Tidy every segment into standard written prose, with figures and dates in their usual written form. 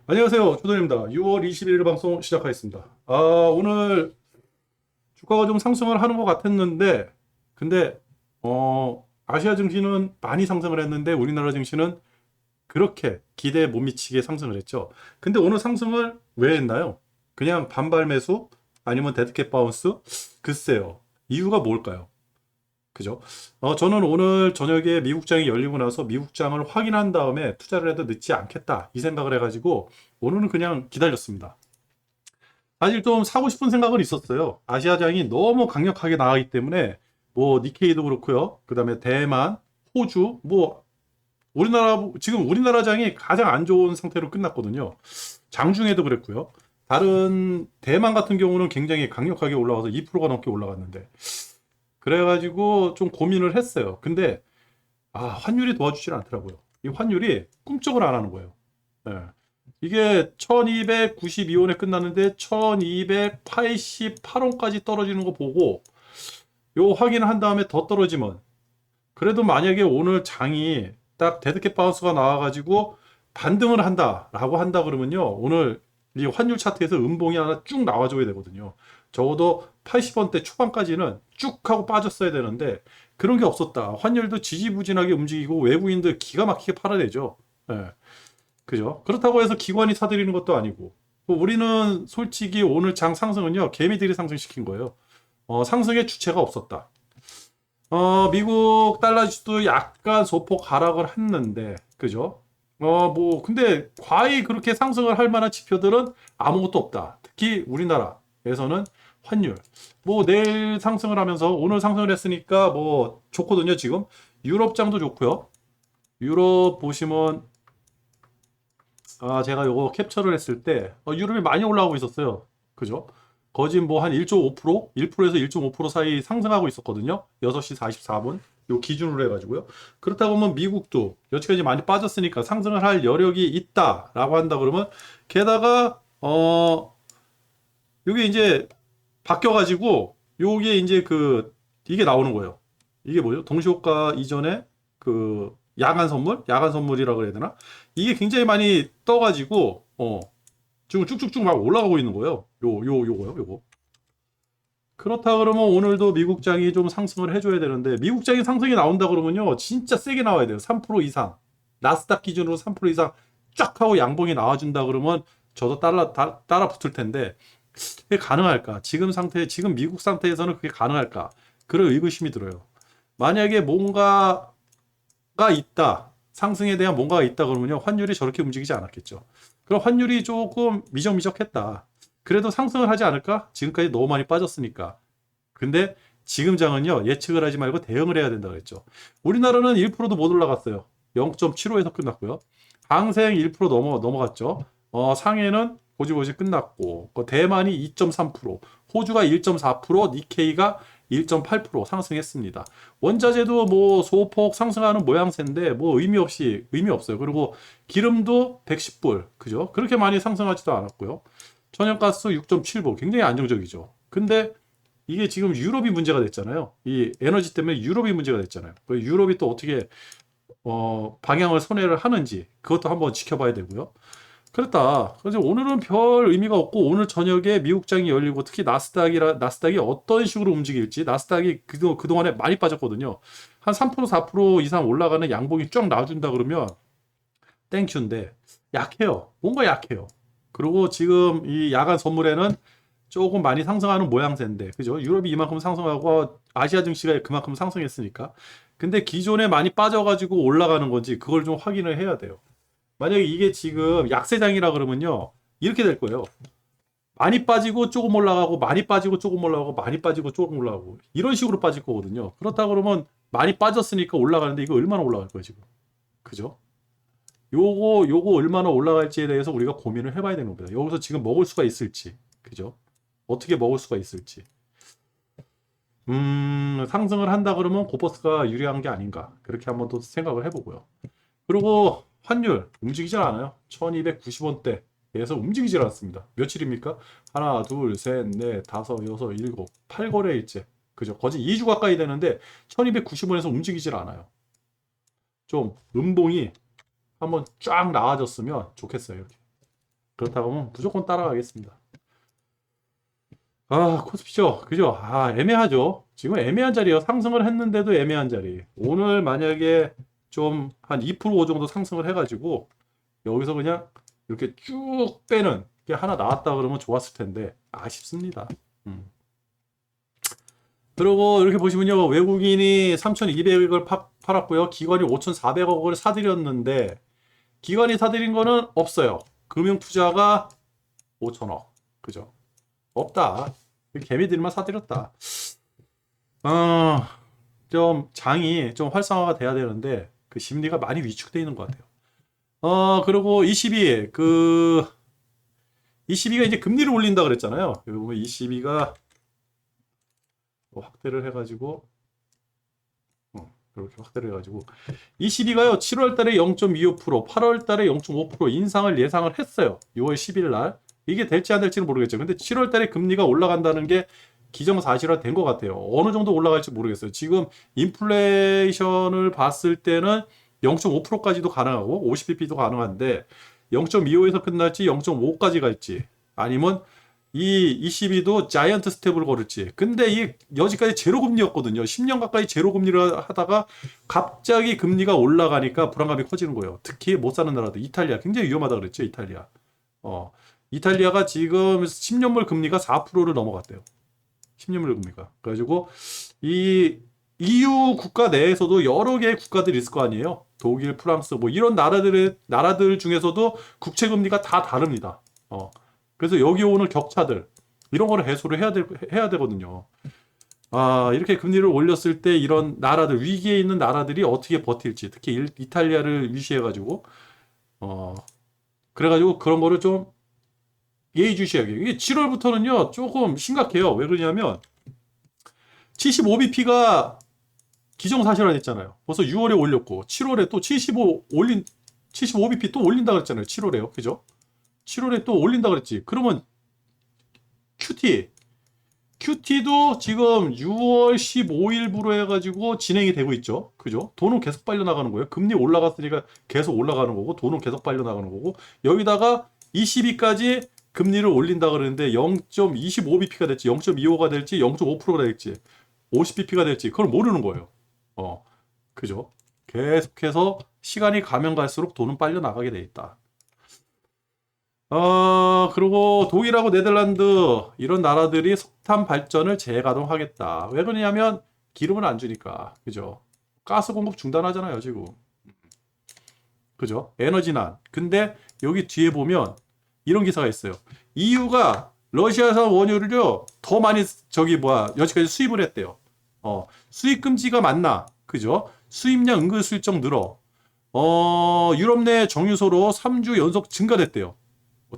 안녕하세요. 조던입니다. 6월 21일 방송 시작하겠습니다. 오늘 주가가 좀 상승을 하는 것 같았는데, 근데, 아시아 증시는 많이 상승을 했는데, 우리나라 증시는 그렇게 기대에 못 미치게 상승을 했죠. 근데 오늘 상승을 왜 했나요? 그냥 반발 매수? 아니면 데드캣 바운스? 글쎄요. 이유가 뭘까요? 그죠? 저는 오늘 저녁에 미국장이 열리고 나서 미국장을 확인한 다음에 투자를 해도 늦지 않겠다. 이 생각을 해가지고 오늘은 그냥 기다렸습니다. 사실 좀 사고 싶은 생각은 있었어요. 아시아장이 너무 강력하게 나가기 때문에 뭐 니케이도 그렇고요. 그 다음에 대만, 호주, 뭐 지금 우리나라 장이 가장 안 좋은 상태로 끝났거든요. 장중에도 그랬고요. 다른 대만 같은 경우는 굉장히 강력하게 올라가서 2%가 넘게 올라갔는데 그래가지고 좀 고민을 했어요. 근데 환율이 도와주질 않더라고요. 이 환율이 꿈쩍을 안 하는 거예요. 예. 이게 1292원에 끝났는데 1288원까지 떨어지는 거 보고 요 확인을 한 다음에 더 떨어지면 그래도 만약에 오늘 장이 딱 데드캣 바운스가 나와가지고 반등을 한다 그러면요. 오늘 이 환율 차트에서 음봉이 하나 쭉 나와줘야 되거든요. 적어도 80원대 초반까지는 쭉 하고 빠졌어야 되는데 그런 게 없었다. 환율도 지지부진하게 움직이고 외국인들 기가 막히게 팔아내죠. 예. 그죠? 그렇다고 해서 기관이 사들이는 것도 아니고 뭐 우리는 솔직히 오늘 장 상승은요. 개미들이 상승시킨 거예요. 상승의 주체가 없었다. 미국 달러 지수도 약간 소폭 하락을 했는데, 그죠? 근데 과히 그렇게 상승을 할 만한 지표들은 아무것도 없다. 특히 우리나라에서는 환율. 뭐 내일 상승을 하면서 오늘 상승을 했으니까 뭐 좋거든요, 지금. 유럽장도 좋고요. 유럽 보시면, 제가 요거 캡처를 했을 때, 유럽이 많이 올라가고 있었어요. 그죠? 거진 뭐 한 1.5%? 1%에서 1.5% 사이 상승하고 있었거든요. 6시 44분. 요 기준으로 해가지고요. 그렇다고 하면 미국도 여기까지 많이 빠졌으니까 상승을 할 여력이 있다라고 한다 그러면 게다가 요게 이제 바뀌어가지고 요게 이제 이게 나오는 거예요. 이게 뭐죠? 동시효과 이전에 야간 선물이라고 해야 되나? 이게 굉장히 많이 떠가지고 지금 쭉쭉쭉 막 올라가고 있는 거예요. 요거. 그렇다 그러면 오늘도 미국장이 좀 상승을 해줘야 되는데 미국장이 상승이 나온다 그러면요 진짜 세게 나와야 돼요. 3% 이상 나스닥 기준으로 3% 이상 쫙 하고 양봉이 나와준다 그러면 저도 따라 붙을 텐데 그게 가능할까? 지금 미국 상태에서는 그게 가능할까? 그런 의구심이 들어요. 만약에 뭔가가 있다. 상승에 대한 뭔가가 있다 그러면요. 환율이 저렇게 움직이지 않았겠죠. 그럼 환율이 조금 미적미적했다. 그래도 상승을 하지 않을까? 지금까지 너무 많이 빠졌으니까. 근데 지금 장은요. 예측을 하지 말고 대응을 해야 된다고 했죠. 우리나라는 1%도 못 올라갔어요. 0.75에서 끝났고요. 항생 1% 넘어갔죠. 상해는 고지고지 끝났고 대만이 2.3%, 호주가 1.4%, 니케이가 1.8% 상승했습니다. 원자재도 뭐 소폭 상승하는 모양새인데 뭐 의미 없어요. 그리고 기름도 110불, 그죠? 그렇게 많이 상승하지도 않았고요. 천연가스 6.7불, 굉장히 안정적이죠. 근데 이게 지금 유럽이 문제가 됐잖아요. 이 에너지 때문에 유럽이 문제가 됐잖아요. 유럽이 또 어떻게 방향을 선회를 하는지 그것도 한번 지켜봐야 되고요. 그렇다. 그래서 오늘은 별 의미가 없고 오늘 저녁에 미국장이 열리고 특히 나스닥이 어떤 식으로 움직일지 나스닥이 그동안에 많이 빠졌거든요. 한 3% 4% 이상 올라가는 양봉이 쫙 나와준다 그러면 땡큐인데 약해요. 뭔가 약해요. 그리고 지금 이 야간 선물에는 조금 많이 상승하는 모양새인데 그죠? 유럽이 이만큼 상승하고 아시아 증시가 그만큼 상승했으니까. 근데 기존에 많이 빠져가지고 올라가는 건지 그걸 좀 확인을 해야 돼요. 만약에 이게 지금 약세장이라 그러면요. 이렇게 될 거예요. 많이 빠지고 조금 올라가고 많이 빠지고 조금 올라가고 많이 빠지고 조금 올라가고 이런 식으로 빠질 거거든요. 그렇다 그러면 많이 빠졌으니까 올라가는데 이거 얼마나 올라갈 거예요, 지금. 그죠? 요거 얼마나 올라갈지에 대해서 우리가 고민을 해봐야 되는 겁니다. 여기서 지금 먹을 수가 있을지. 그죠? 어떻게 먹을 수가 있을지. 상승을 한다 그러면 고퍼스가 유리한 게 아닌가. 그렇게 한번 또 생각을 해보고요. 그리고 환율 움직이질 않아요. 1290원대에서 움직이질 않습니다. 며칠입니까? 하나, 둘, 셋, 넷, 다섯, 여섯, 일곱, 8거래일째. 그죠? 거의 2주 가까이 되는데 1290원에서 움직이질 않아요. 좀 음봉이 한번 쫙 나와줬으면 좋겠어요. 이렇게. 그렇다고 하면 무조건 따라가겠습니다. 아, 코스피죠. 그죠? 아, 애매하죠. 지금 애매한 자리예요. 상승을 했는데도 애매한 자리. 오늘 만약에 좀 한 2% 정도 상승을 해가지고 여기서 그냥 이렇게 쭉 빼는 게 하나 나왔다 그러면 좋았을 텐데 아쉽습니다. 그리고 이렇게 보시면요. 외국인이 3,200억을 팔았고요. 기관이 5,400억을 사들였는데 기관이 사들인 거는 없어요. 금융투자가 5천억. 그죠? 없다. 개미들만 사들였다. 어, 좀 장이 좀 활성화가 돼야 되는데 그 심리가 많이 위축되어 있는 것 같아요. 그리고 22가 이제 금리를 올린다 그랬잖아요. 여기 보면 22가 확대를 해가지고 이렇게 확대를 해가지고 22가요 7월 달에 0.25%, 8월 달에 0.5% 인상을 예상을 했어요. 6월 10일 날. 이게 될지 안 될지는 모르겠죠. 근데 7월 달에 금리가 올라간다는 게 기정사실화 된 것 같아요. 어느 정도 올라갈지 모르겠어요. 지금 인플레이션을 봤을 때는 0.5%까지도 가능하고 50bp도 가능한데 0.25에서 끝날지 0.5까지 갈지 아니면 이 22도 자이언트 스텝을 걸을지. 근데 이 여지까지 제로 금리였거든요. 10년 가까이 제로 금리를 하다가 갑자기 금리가 올라가니까 불안감이 커지는 거예요. 특히 못 사는 나라들 이탈리아 굉장히 위험하다 그랬죠. 이탈리아. 이탈리아가 지금 10년물 금리가 4%를 넘어갔대요. 10년물 금리가. 그래가지고 이 EU 국가 내에서도 여러 개의 국가들이 있을 거 아니에요. 독일, 프랑스 뭐 이런 나라들 중에서도 국채 금리가 다 다릅니다. 그래서 여기 오는 격차들 이런 거를 해소를 해야 되거든요. 아, 이렇게 금리를 올렸을 때 이런 나라들 위기에 있는 나라들이 어떻게 버틸지 특히 이탈리아를 위시해가지고 그래가지고 그런 거를 좀 예의주시하게 이게 7월부터는요 조금 심각해요. 왜 그러냐면 75bp가 기정사실화 됐잖아요. 벌써 6월에 올렸고 7월에 또 75bp 또 올린다 그랬잖아요. 7월에요. 그죠? 7월에 또 올린다 그랬지. 그러면 QT도 지금 6월 15일부로 해가지고 진행이 되고 있죠. 그죠? 돈은 계속 빨려나가는 거예요. 금리 올라갔으니까 계속 올라가는 거고, 돈은 계속 빨려나가는 거고, 여기다가 22까지 금리를 올린다 그러는데 0.25bp가 될지, 0.25가 될지, 0.5%가 될지, 50bp가 될지, 그걸 모르는 거예요. 그죠? 계속해서 시간이 가면 갈수록 돈은 빨려나가게 돼 있다. 그리고 독일하고 네덜란드 이런 나라들이 석탄 발전을 재가동하겠다. 왜 그러냐면 기름을 안 주니까. 그죠? 가스 공급 중단하잖아요, 지금. 그죠? 에너지난. 근데 여기 뒤에 보면 이런 기사가 있어요. EU가 러시아산 원유를요, 더 많이 여지까지 수입을 했대요. 수입 금지가 맞나? 그죠? 수입량 은근슬쩍 늘어. 유럽 내 정유소로 3주 연속 증가됐대요.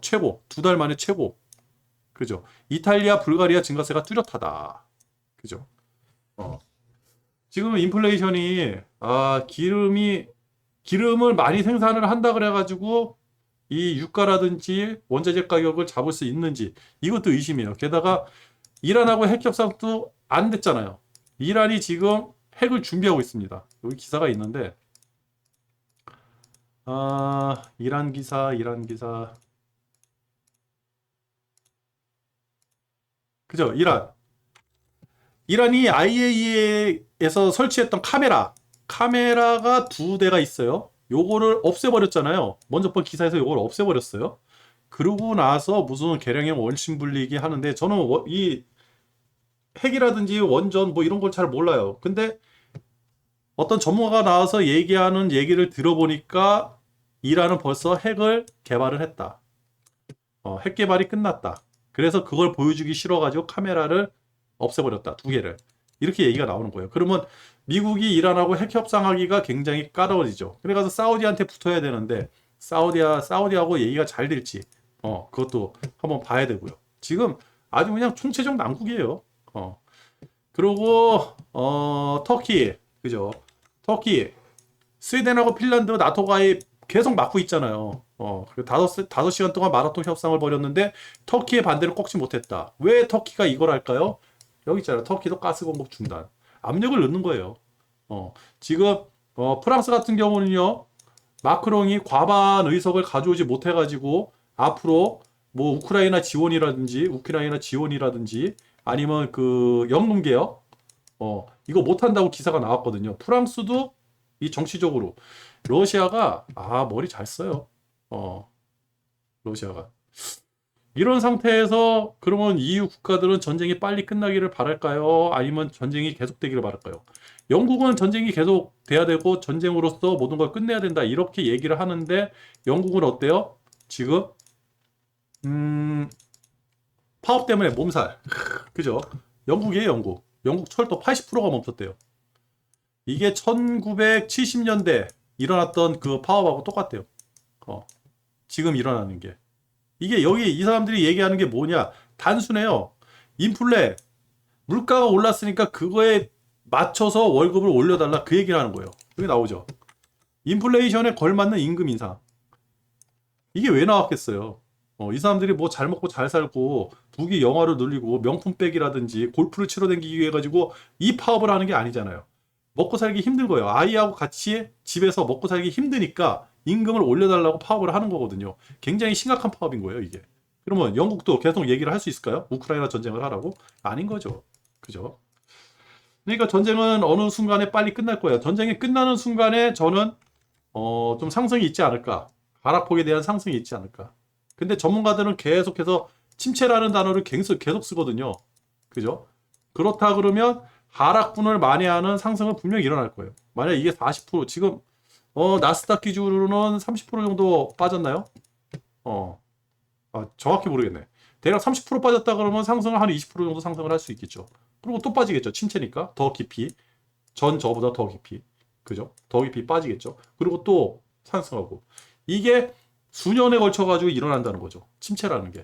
최고. 2달 만에 최고. 그죠? 이탈리아, 불가리아 증가세가 뚜렷하다. 그죠? 지금 인플레이션이, 기름을 많이 생산을 한다 그래가지고, 이 유가라든지 원자재 가격을 잡을 수 있는지, 이것도 의심이에요. 게다가, 이란하고 핵 협상도 안 됐잖아요. 이란이 지금 핵을 준비하고 있습니다. 여기 기사가 있는데, 이란 기사. 그죠? 이란이 IAEA에서 설치했던 카메라가 2대가 있어요. 요거를 없애버렸잖아요. 먼저 본 기사에서 요걸 없애버렸어요. 그러고 나서 무슨 계량형 원심 분리기 하는데 저는 이 핵이라든지 원전 뭐 이런 걸 잘 몰라요. 근데 어떤 전문가가 나와서 얘기하는 얘기를 들어보니까 이란은 벌써 핵을 개발을 했다. 핵 개발이 끝났다. 그래서 그걸 보여주기 싫어가지고 카메라를 없애버렸다. 2개를. 이렇게 얘기가 나오는 거예요. 그러면 미국이 이란하고 핵 협상하기가 굉장히 까다로워지죠. 그래가지고 사우디한테 붙어야 되는데 사우디하고 얘기가 잘 될지 그것도 한번 봐야 되고요. 지금 아주 그냥 총체적 난국이에요. 그리고 터키 그죠? 터키 스웨덴하고 핀란드 나토 가입 계속 막고 있잖아요. 5시간 동안 마라톤 협상을 벌였는데 터키의 반대를 꺾지 못했다. 왜 터키가 이걸 할까요? 여기 있잖아요. 터키도 가스 공급 중단. 압력을 넣는 거예요. 지금 프랑스 같은 경우는요. 마크롱이 과반 의석을 가져오지 못해가지고 앞으로 뭐 우크라이나 지원이라든지 아니면 그 연금 개혁 이거 못한다고 기사가 나왔거든요. 프랑스도 이 정치적으로 러시아가 머리 잘 써요. 러시아가 이런 상태에서 그러면 EU 국가들은 전쟁이 빨리 끝나기를 바랄까요? 아니면 전쟁이 계속되기를 바랄까요? 영국은 전쟁이 계속 돼야 되고 전쟁으로서 모든 걸 끝내야 된다 이렇게 얘기를 하는데 영국은 어때요? 지금 파업 때문에 몸살 그죠? 영국이에요. 영국 철도 80%가 멈췄대요. 이게 1970년대 일어났던 그 파업하고 똑같대요. 지금 일어나는 게. 이게 여기 이 사람들이 얘기하는 게 뭐냐? 단순해요. 인플레, 물가가 올랐으니까 그거에 맞춰서 월급을 올려달라 그 얘기를 하는 거예요. 여기 나오죠. 인플레이션에 걸맞는 임금 인상. 이게 왜 나왔겠어요? 이 사람들이 뭐 잘 먹고 잘 살고 부귀 영화를 누리고 명품백이라든지 골프를 치러 다니기 위해 가지고 이 파업을 하는 게 아니잖아요. 먹고 살기 힘든 거예요. 아이하고 같이 집에서 먹고 살기 힘드니까 임금을 올려달라고 파업을 하는 거거든요. 굉장히 심각한 파업인 거예요, 이게. 그러면 영국도 계속 얘기를 할 수 있을까요? 우크라이나 전쟁을 하라고? 아닌 거죠. 그죠? 그러니까 전쟁은 어느 순간에 빨리 끝날 거예요. 전쟁이 끝나는 순간에 저는 좀 상승이 있지 않을까. 하락폭에 대한 상승이 있지 않을까. 근데 전문가들은 계속해서 침체라는 단어를 계속 쓰거든요. 그죠? 그렇다 그러면 하락분을 만회하는 상승은 분명히 일어날 거예요. 만약 이게 40% 지금 나스닥 기준으로는 30% 정도 빠졌나요? 정확히 모르겠네. 대략 30% 빠졌다 그러면 상승을 한 20% 정도 상승을 할 수 있겠죠. 그리고 또 빠지겠죠. 침체니까 더 깊이 저보다 더 깊이 그죠? 더 깊이 빠지겠죠. 그리고 또 상승하고 이게 수년에 걸쳐 가지고 일어난다는 거죠. 침체라는 게.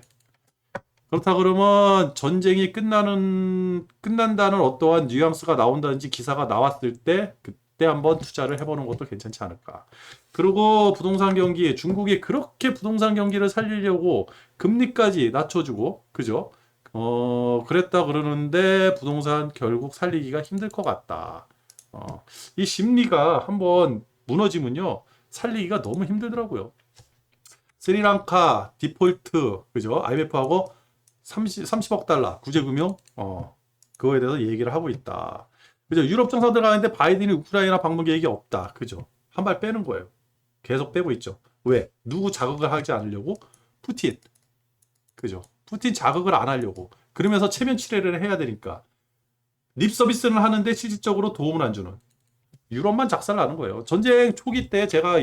그렇다 그러면 전쟁이 끝난다는 어떠한 뉘앙스가 나온다든지 기사가 나왔을 때 그때 한번 투자를 해보는 것도 괜찮지 않을까. 그리고 부동산 경기, 중국이 그렇게 부동산 경기를 살리려고 금리까지 낮춰주고, 그죠? 그랬다 그러는데 부동산 결국 살리기가 힘들 것 같다. 이 심리가 한번 무너지면요, 살리기가 너무 힘들더라고요. 스리랑카 디폴트, 그죠? IMF하고 30억 달러 구제금융 그거에 대해서 얘기를 하고 있다. 그죠? 유럽 정상들 가는데 바이든이 우크라이나 방문 계획이 없다. 그죠? 한 발 빼는 거예요. 계속 빼고 있죠. 왜? 누구 자극을 하지 않으려고? 푸틴. 그죠? 푸틴 자극을 안 하려고. 그러면서 체면 치레를 해야 되니까. 립 서비스는 하는데 실질적으로 도움을 안 주는. 유럽만 작살나는 거예요. 전쟁 초기 때 제가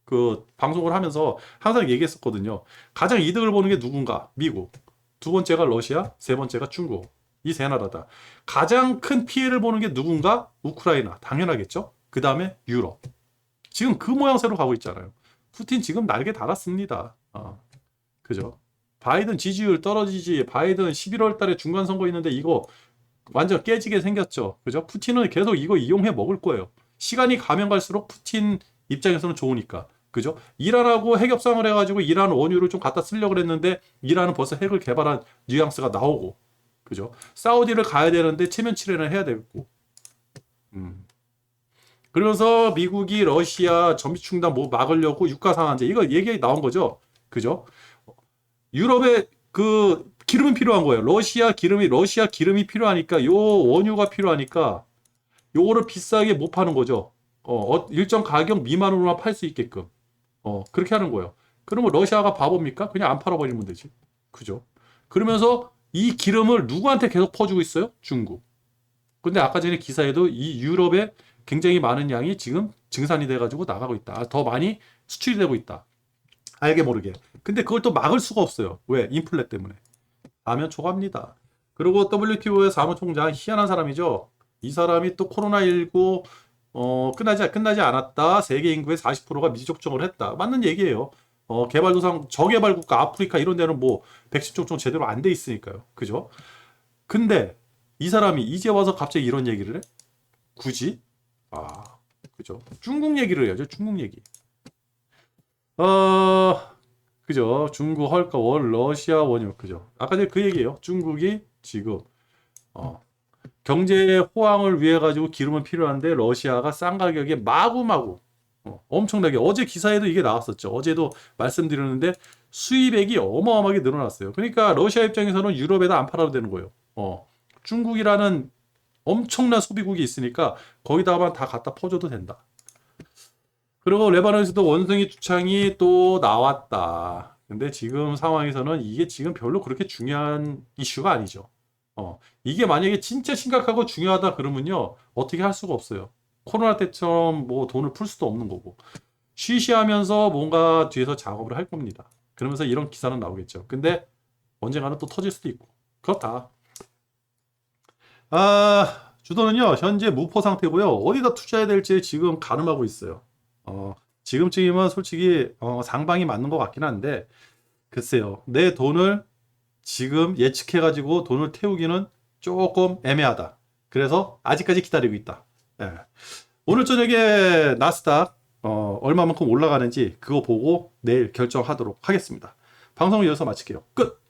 그 방송을 하면서 항상 얘기했었거든요. 가장 이득을 보는 게 누군가? 미국. 두 번째가 러시아, 세 번째가 중국. 이 세 나라다. 가장 큰 피해를 보는 게 누군가? 우크라이나. 당연하겠죠? 그 다음에 유럽. 지금 그 모양새로 가고 있잖아요. 푸틴 지금 날개 달았습니다. 그죠? 바이든 지지율 떨어지지. 바이든 11월 달에 중간 선거 있는데 이거 완전 깨지게 생겼죠. 그죠? 푸틴은 계속 이거 이용해 먹을 거예요. 시간이 가면 갈수록 푸틴 입장에서는 좋으니까. 그죠? 이란하고 핵 협상을 해가지고 이란 원유를 좀 갖다 쓰려고 그랬는데 이란은 벌써 핵을 개발한 뉘앙스가 나오고, 그죠? 사우디를 가야 되는데 체면 치레는 해야 되고, 그러면서 미국이 러시아 전비 충당 뭐 막으려고 유가 상한제 이거 얘기 나온 거죠, 그죠? 유럽에 그 기름이 필요한 거예요. 러시아 기름이 필요하니까 요 원유가 필요하니까 요거를 비싸게 못 파는 거죠. 일정 가격 미만으로만 팔 수 있게끔. 그렇게 하는 거예요. 그러면 러시아가 바보입니까? 그냥 안 팔아버리면 되지. 그죠? 그러면서 이 기름을 누구한테 계속 퍼주고 있어요? 중국. 근데 아까 전에 기사에도 이 유럽에 굉장히 많은 양이 지금 증산이 돼가지고 나가고 있다. 더 많이 수출이 되고 있다. 알게 모르게. 근데 그걸 또 막을 수가 없어요. 왜? 인플레 때문에. 가면 초과합니다. 그리고 WTO의 사무총장 희한한 사람이죠. 이 사람이 또 코로나19 끝나지 않았다. 세계 인구의 40%가 미지 접종을 했다. 맞는 얘기예요. 개발도상 저개발 국가 아프리카 이런 데는 뭐 백신 접종 제대로 안 돼 있으니까요. 그죠? 근데 이 사람이 이제 와서 갑자기 이런 얘기를 해? 굳이? 그죠? 중국 얘기를 해야죠. 중국 얘기. 그죠? 중국 헐까 원 러시아 원유 그죠? 아까 전에 그 얘기예요. 중국이 지금 경제 호황을 위해 가지고 기름은 필요한데 러시아가 싼 가격에 마구마구 엄청나게 어제 기사에도 이게 나왔었죠. 어제도 말씀드렸는데 수입액이 어마어마하게 늘어났어요. 그러니까 러시아 입장에서는 유럽에다 안 팔아도 되는 거예요. 중국이라는 엄청난 소비국이 있으니까 거기다가만 다 갖다 퍼줘도 된다. 그리고 레바논에서도 원숭이 두창이 또 나왔다. 근데 지금 상황에서는 이게 지금 별로 그렇게 중요한 이슈가 아니죠. 이게 만약에 진짜 심각하고 중요하다 그러면요, 어떻게 할 수가 없어요. 코로나 때처럼 뭐 돈을 풀 수도 없는 거고. 쉬쉬하면서 뭔가 뒤에서 작업을 할 겁니다. 그러면서 이런 기사는 나오겠죠. 근데 언젠가는 또 터질 수도 있고. 그렇다. 주도는요, 현재 무포 상태고요. 어디다 투자해야 될지 지금 가늠하고 있어요. 지금쯤이면 솔직히 상방이 맞는 것 같긴 한데, 글쎄요. 내 돈을 지금 예측해가지고 돈을 태우기는 조금 애매하다. 그래서 아직까지 기다리고 있다. 예. 오늘 저녁에 나스닥 얼마만큼 올라가는지 그거 보고 내일 결정하도록 하겠습니다. 방송을 여기서 마칠게요. 끝!